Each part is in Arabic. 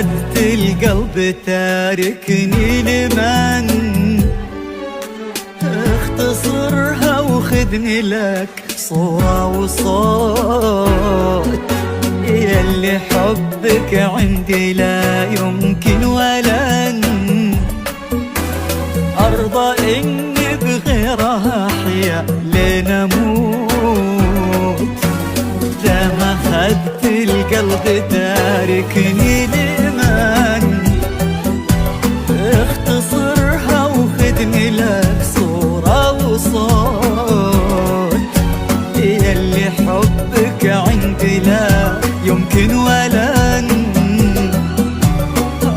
أخذت القلب تاركني لمن اختصرها وخذني لك صورة وصوت، ياللي حبك عندي لا يمكن ولن أرضى إني بغيرها أحيا لنموت. دام أخذت القلب تاركني لمن اختصرها وخذني لك صورة وصوت، ياللي حبك عندي لا يمكن ولن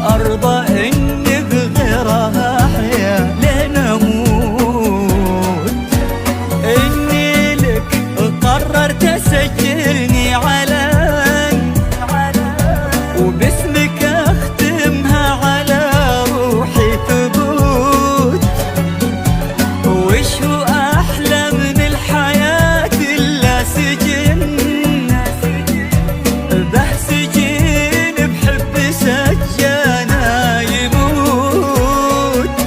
أرضى إني بغيرها أحيا لنموت. إني لك قررت أسجلني علن وباسمك أختمها على روحي ثبوت. وش هو أحلى من الحياة إلا سجن، به سجين بحب سجانا يموت.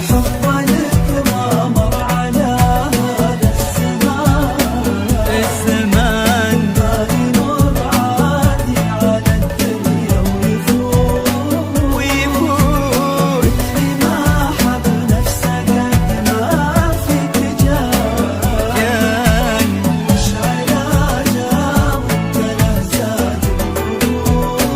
حبا لك ما مر على هذا الزمان باقي نور عادي على الدنيا ويفوت. ما حب نفسه قد ما فيك جاي، مش علاجه وانت له زاد الموت.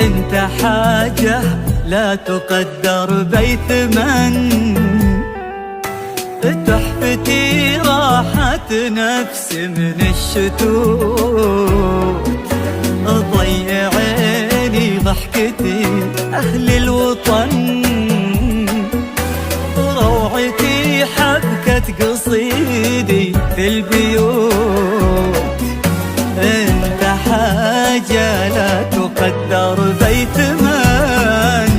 انت حاجة لا تقدر بثمن، تحفتي راحة نفس من الشتوت. ضيع عيني ضحكتي أهل الوطن، روعتي حبكة قصيدي في البيوت. انت حاجة لا تقدر بثمن،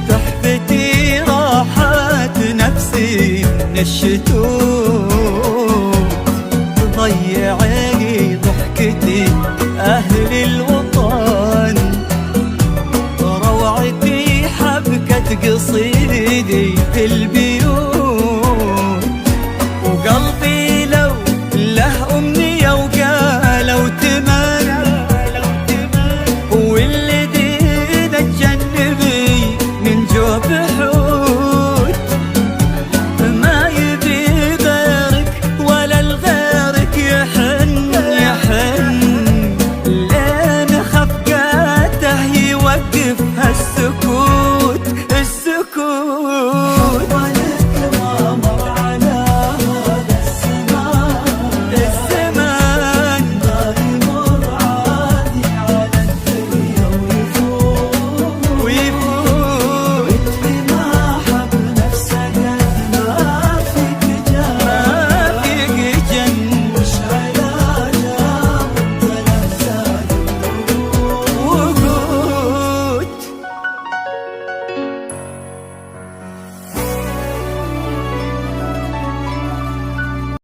تحفتي راحة نفسي من الشتوت. ضيعي ضحكتي أهل الوطن، روعتي حبكة قصيدي في البيوت.